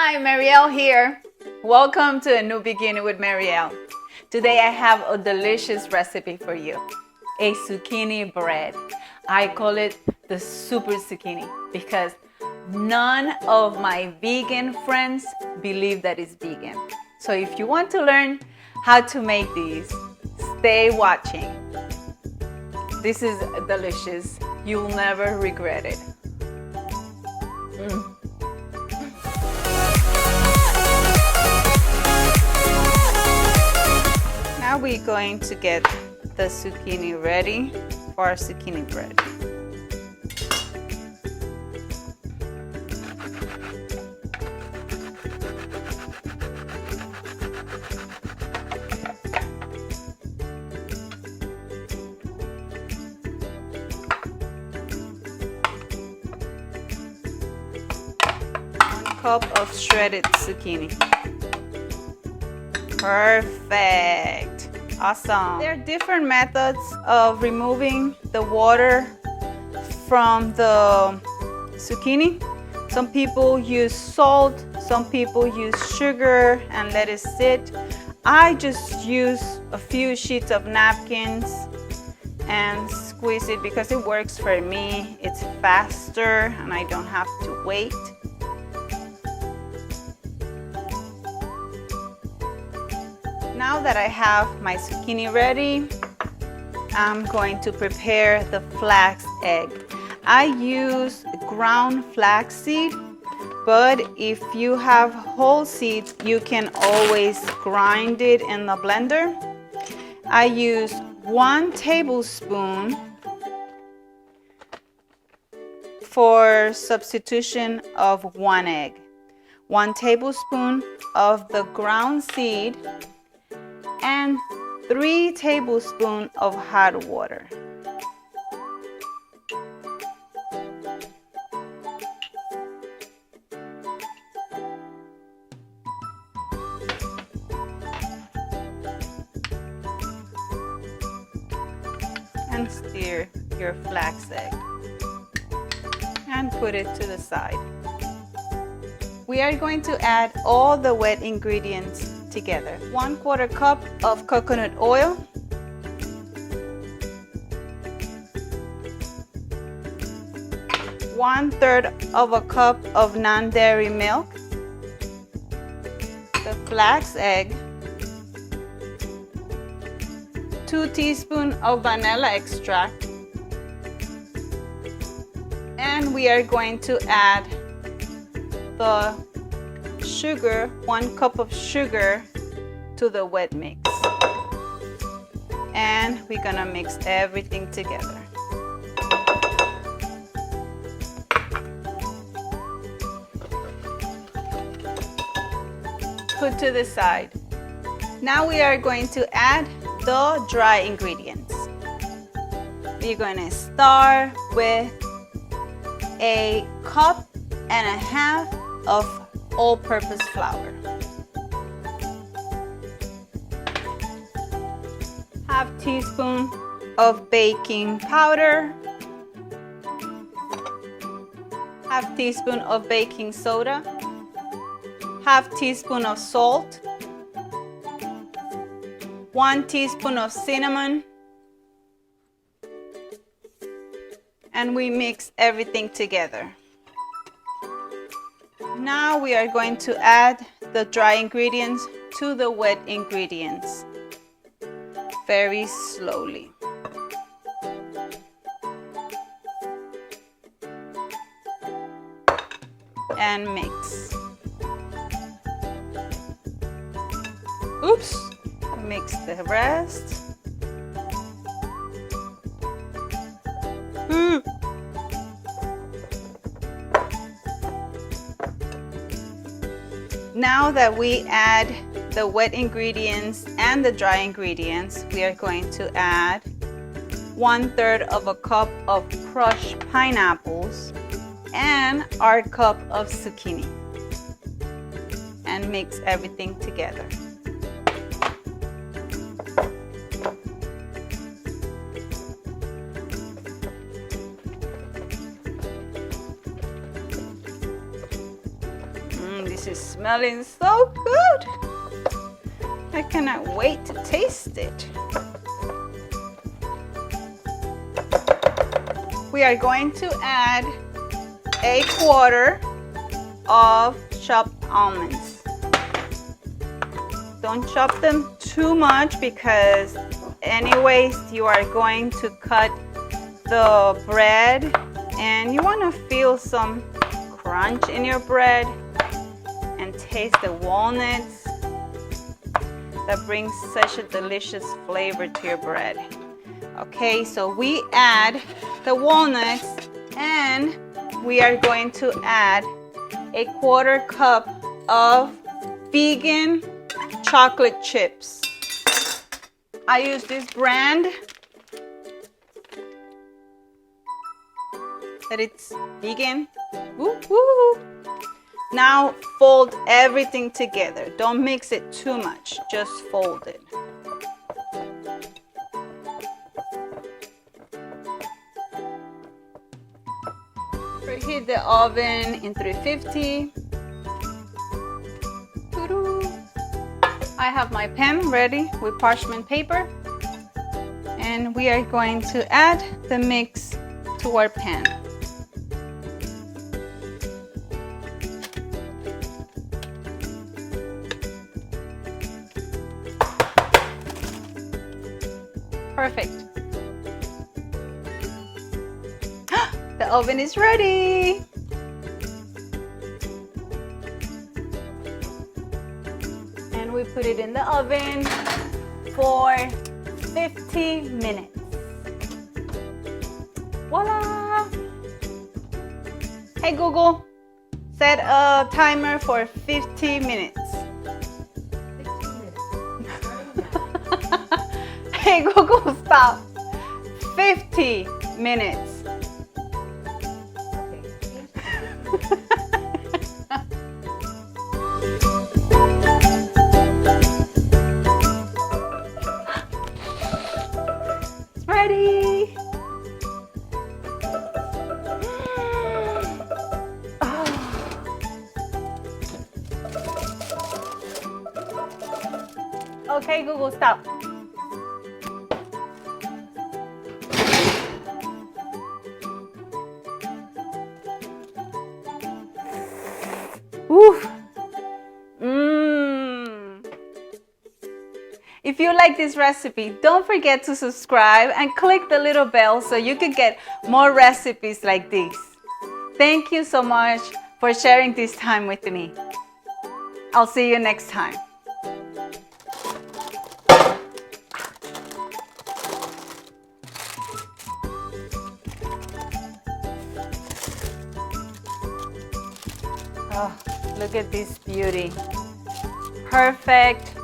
Hi, Mariel here. Welcome to A New Beginning with Mariel. Today I have a delicious recipe for you. A zucchini bread. I call it the super zucchini because none of my vegan friends believe that it's vegan. So if you want to learn how to make these, stay watching. This is delicious. You'll never regret it. Now we're going to get the zucchini ready for our zucchini bread. Cup of shredded zucchini. Perfect. Awesome. There are different methods of removing the water from the zucchini. Some people use salt, some people use sugar and let it sit. I just use a few sheets of napkins and squeeze it because it works for me. It's faster and I don't have to wait. Now that I have my zucchini ready, I'm going to prepare the flax egg. I use ground flaxseed, but if you have whole seeds, you can always grind it in the blender. I use 1 tablespoon for substitution of 1 egg. 1 tablespoon of the ground seed and 3 tablespoons of hot water. And stir your flax egg and put it to the side. We are going to add all the wet ingredients together. 1/4 cup of coconut oil, 1/3 of a cup of non-dairy milk, the flax egg, 2 teaspoons of vanilla extract, and we are going to add the sugar, 1 cup of sugar to the wet mix. And we're gonna mix everything together. Put to the side. Now we are going to add the dry ingredients. We're gonna start with 1.5 cups of all-purpose flour, 1/2 teaspoon of baking powder, 1/2 teaspoon of baking soda, 1/2 teaspoon of salt, 1 teaspoon of cinnamon, and we mix everything together. Now we are going to add the dry ingredients to the wet ingredients very slowly. And mix. Oops, mix the rest. Now that we add the wet ingredients and the dry ingredients, we are going to add 1/3 of a cup of crushed pineapples and our cup of zucchini and mix everything together. is smelling so good. I cannot wait to taste it. We are going to add a quarter of chopped almonds. Don't chop them too much because anyways you are going to cut the bread and you want to feel some crunch in your bread and taste the walnuts that brings such a delicious flavor to your bread. Okay, so we add the walnuts and we are going to add a quarter cup of vegan chocolate chips. I use this brand that it's vegan. Woo, woo. Now fold everything together. Don't mix it too much, just fold it. Preheat the oven in 350. I have my pan ready with parchment paper and we are going to add the mix to our pan. Perfect. The oven is ready. And we put it in the oven for 50 minutes. Voila! Hey Google, set a timer for 50 minutes. 15 minutes. Hey Google, stop. 50 minutes. It's ready. Okay, Google, stop. Woo. If you like this recipe, don't forget to subscribe and click the little bell so you can get more recipes like this. Thank you so much for sharing this time with me. I'll see you next time. Oh, look at this beauty. Perfect